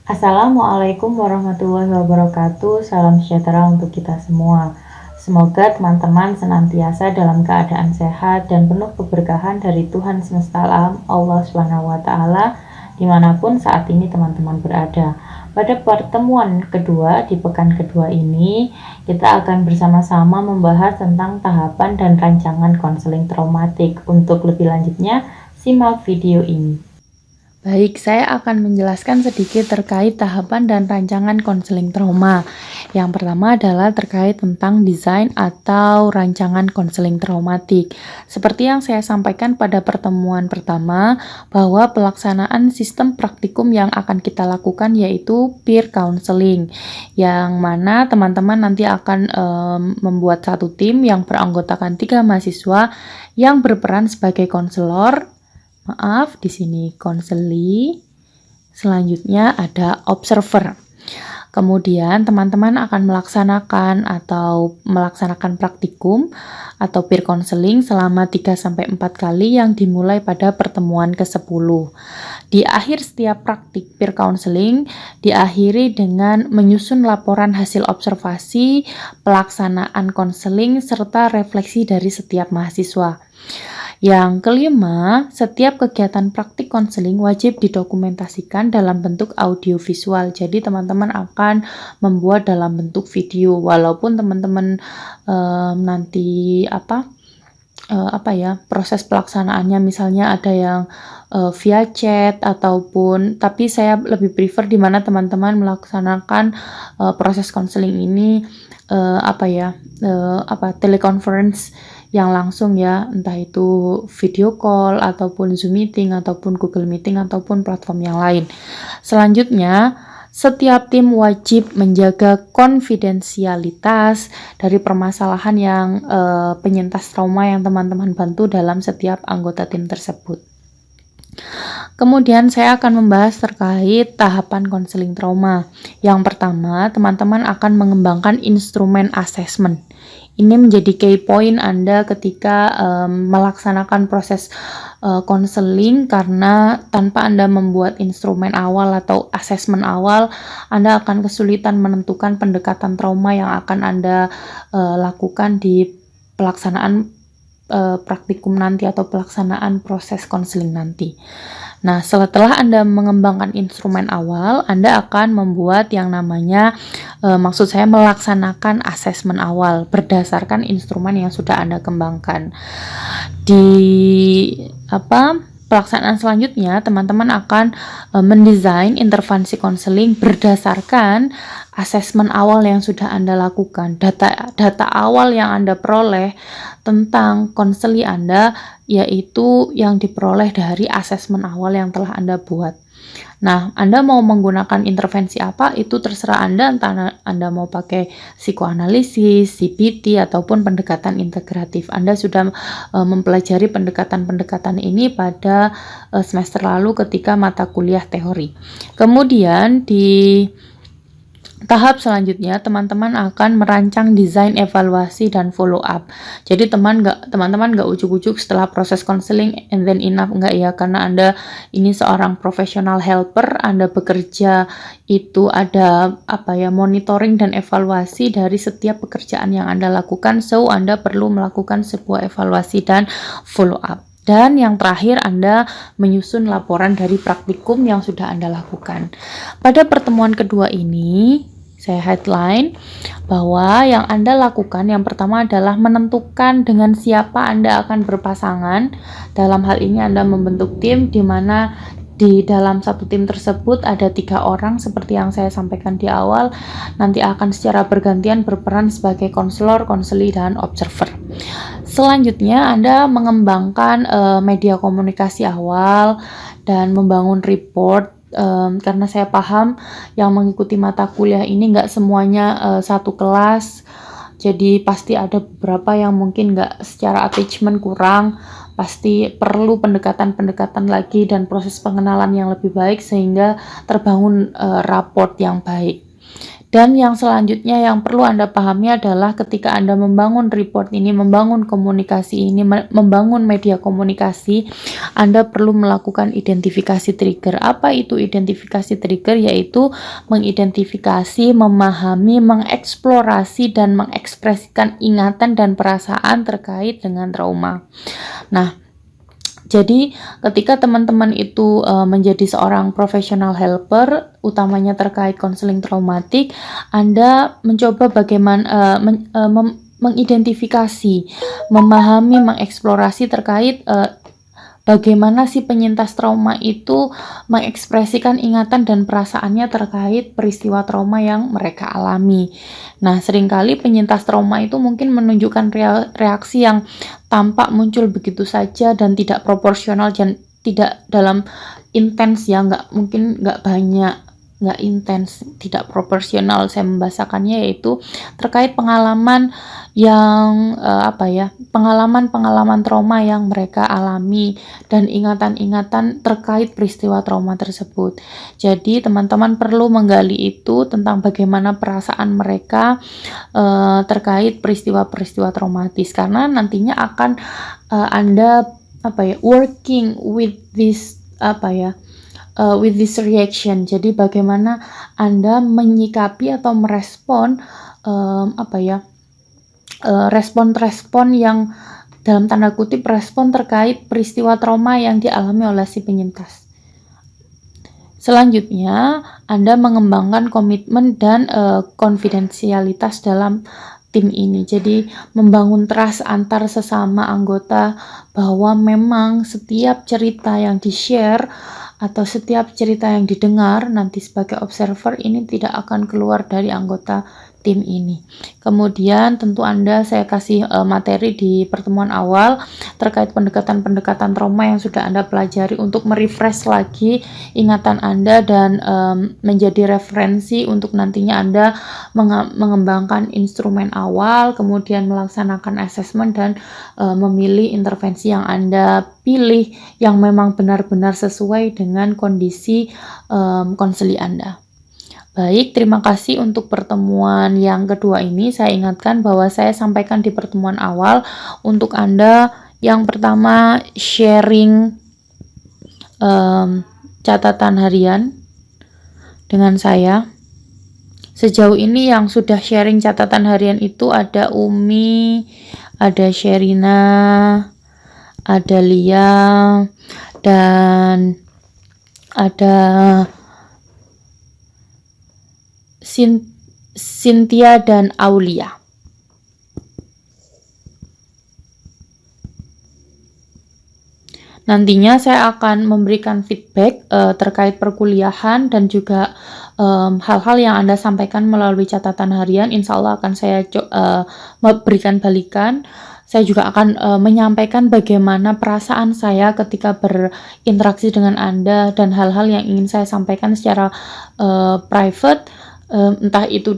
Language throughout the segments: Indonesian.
Assalamualaikum warahmatullahi wabarakatuh. Salam sejahtera untuk kita semua. Semoga teman-teman senantiasa dalam keadaan sehat dan penuh keberkahan dari Tuhan semesta alam, Allah Subhanahu wa Ta'ala, dimanapun saat ini teman-teman berada. Pada pertemuan kedua di pekan kedua ini, kita akan bersama-sama membahas tentang tahapan dan rancangan konseling traumatik. Untuk lebih lanjutnya, simak video ini. Baik, saya akan menjelaskan sedikit terkait tahapan dan rancangan konseling trauma. Yang pertama adalah terkait tentang desain atau rancangan konseling traumatik. Seperti yang saya sampaikan pada pertemuan pertama, bahwa pelaksanaan sistem praktikum yang akan kita lakukan yaitu peer counseling, yang mana teman-teman nanti akan membuat satu tim yang beranggotakan 3 mahasiswa yang berperan sebagai konselor. Maaf, di sini konseli. Selanjutnya ada observer. Kemudian teman-teman akan melaksanakan praktikum atau peer counseling selama 3-4 kali yang dimulai pada pertemuan ke-10. Di akhir setiap praktik peer counseling diakhiri dengan menyusun laporan hasil observasi, pelaksanaan konseling, serta refleksi dari setiap mahasiswa. Yang kelima, setiap kegiatan praktik konseling wajib didokumentasikan dalam bentuk audio visual. Jadi teman-teman akan membuat dalam bentuk video, walaupun teman-teman nanti proses pelaksanaannya misalnya ada yang via chat ataupun, tapi saya lebih prefer di mana teman-teman melaksanakan proses konseling ini teleconference yang langsung ya, entah itu video call ataupun Zoom meeting ataupun Google Meeting ataupun platform yang lain. Selanjutnya, setiap tim wajib menjaga konfidensialitas dari permasalahan yang penyintas trauma yang teman-teman bantu dalam setiap anggota tim tersebut. Kemudian saya akan membahas terkait tahapan konseling trauma. Yang pertama, teman-teman akan mengembangkan instrumen assessment. Ini menjadi key point Anda ketika melaksanakan proses konseling, karena tanpa Anda membuat instrumen awal atau assessment awal, Anda akan kesulitan menentukan pendekatan trauma yang akan Anda lakukan di pelaksanaan praktikum nanti atau pelaksanaan proses konseling nanti. Nah, setelah Anda mengembangkan instrumen awal, Anda akan membuat yang namanya melaksanakan asesmen awal berdasarkan instrumen yang sudah Anda kembangkan. Di pelaksanaan selanjutnya, teman-teman akan mendesain intervensi konseling berdasarkan asesmen awal yang sudah Anda lakukan. Data awal yang Anda peroleh tentang konseli Anda yaitu yang diperoleh dari asesmen awal yang telah Anda buat. Nah, Anda mau menggunakan intervensi apa, itu terserah Anda, entah Anda mau pakai psikoanalisis, CBT, ataupun pendekatan integratif. Anda sudah mempelajari pendekatan-pendekatan ini pada semester lalu ketika mata kuliah teori. Kemudian di tahap selanjutnya, teman-teman akan merancang desain evaluasi dan follow up. Jadi teman-teman nggak ujuk-ujuk setelah proses konseling and then enough, nggak ya, karena Anda ini seorang professional helper, Anda bekerja itu ada monitoring dan evaluasi dari setiap pekerjaan yang Anda lakukan, so Anda perlu melakukan sebuah evaluasi dan follow up. Dan yang terakhir, Anda menyusun laporan dari praktikum yang sudah Anda lakukan. Pada pertemuan kedua ini, saya headline bahwa yang Anda lakukan yang pertama adalah menentukan dengan siapa Anda akan berpasangan. Dalam hal ini Anda membentuk tim di mana di dalam satu tim tersebut ada 3 orang seperti yang saya sampaikan di awal. Nanti akan secara bergantian berperan sebagai konselor, konseli, dan observer. Selanjutnya Anda mengembangkan media komunikasi awal dan membangun report. Karena saya paham yang mengikuti mata kuliah ini nggak semuanya satu kelas, jadi pasti ada beberapa yang mungkin nggak secara attachment kurang, pasti perlu pendekatan-pendekatan lagi dan proses pengenalan yang lebih baik sehingga terbangun raport yang baik. Dan yang selanjutnya yang perlu Anda pahami adalah ketika Anda membangun report ini, membangun komunikasi ini, membangun media komunikasi, Anda perlu melakukan identifikasi trigger. Apa itu identifikasi trigger? Yaitu mengidentifikasi, memahami, mengeksplorasi, dan mengekspresikan ingatan dan perasaan terkait dengan trauma. Nah, jadi ketika teman-teman itu menjadi seorang professional helper, utamanya terkait konseling traumatik, Anda mencoba bagaimana mengidentifikasi, memahami, mengeksplorasi terkait bagaimana si penyintas trauma itu mengekspresikan ingatan dan perasaannya terkait peristiwa trauma yang mereka alami. Nah, seringkali penyintas trauma itu mungkin menunjukkan reaksi yang tampak muncul begitu saja dan tidak proporsional dan tidak dalam intens ya, nggak banyak, nggak intens, tidak proporsional. Saya membahasakannya yaitu terkait pengalaman yang pengalaman trauma yang mereka alami dan ingatan-ingatan terkait peristiwa trauma tersebut. Jadi teman-teman perlu menggali itu tentang bagaimana perasaan mereka terkait peristiwa-peristiwa traumatis, karena nantinya akan Anda working with this with this reaction. Jadi bagaimana Anda menyikapi atau merespon respon-respon yang dalam tanda kutip respon terkait peristiwa trauma yang dialami oleh si penyintas. Selanjutnya, Anda mengembangkan komitmen dan konfidensialitas dalam tim ini. Jadi membangun trust antar sesama anggota bahwa memang setiap cerita yang di-share atau setiap cerita yang didengar nanti sebagai observer ini tidak akan keluar dari anggota tim ini. Kemudian tentu saya kasih materi di pertemuan awal terkait pendekatan-pendekatan trauma yang sudah Anda pelajari untuk merefresh lagi ingatan Anda dan menjadi referensi untuk nantinya Anda mengembangkan instrumen awal, kemudian melaksanakan assessment dan memilih intervensi yang Anda pilih yang memang benar-benar sesuai dengan kondisi konseli Anda. Baik, terima kasih untuk pertemuan yang kedua ini. Saya ingatkan bahwa saya sampaikan di pertemuan awal untuk Anda yang pertama sharing catatan harian dengan saya. Sejauh ini yang sudah sharing catatan harian itu ada Umi, ada Sherina, ada Lia, dan ada Cynthia dan Aulia. Nantinya saya akan memberikan feedback terkait perkuliahan dan juga hal-hal yang Anda sampaikan melalui catatan harian. Insya Allah akan saya berikan balikan. Saya juga akan menyampaikan bagaimana perasaan saya ketika berinteraksi dengan Anda dan hal-hal yang ingin saya sampaikan secara private, entah itu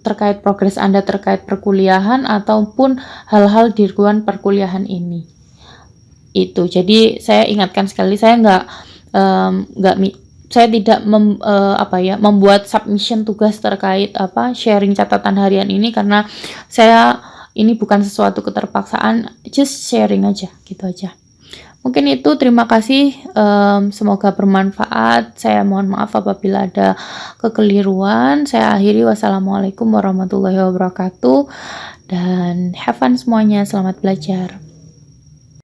terkait progres Anda terkait perkuliahan ataupun hal-hal di luar perkuliahan ini. Itu. Jadi saya ingatkan sekali, saya saya tidak membuat submission tugas terkait sharing catatan harian ini, karena ini bukan sesuatu keterpaksaan, just sharing aja, gitu aja. Mungkin itu, terima kasih, semoga bermanfaat. Saya mohon maaf apabila ada kekeliruan. Saya akhiri, wassalamualaikum warahmatullahi wabarakatuh, dan have fun semuanya, selamat belajar.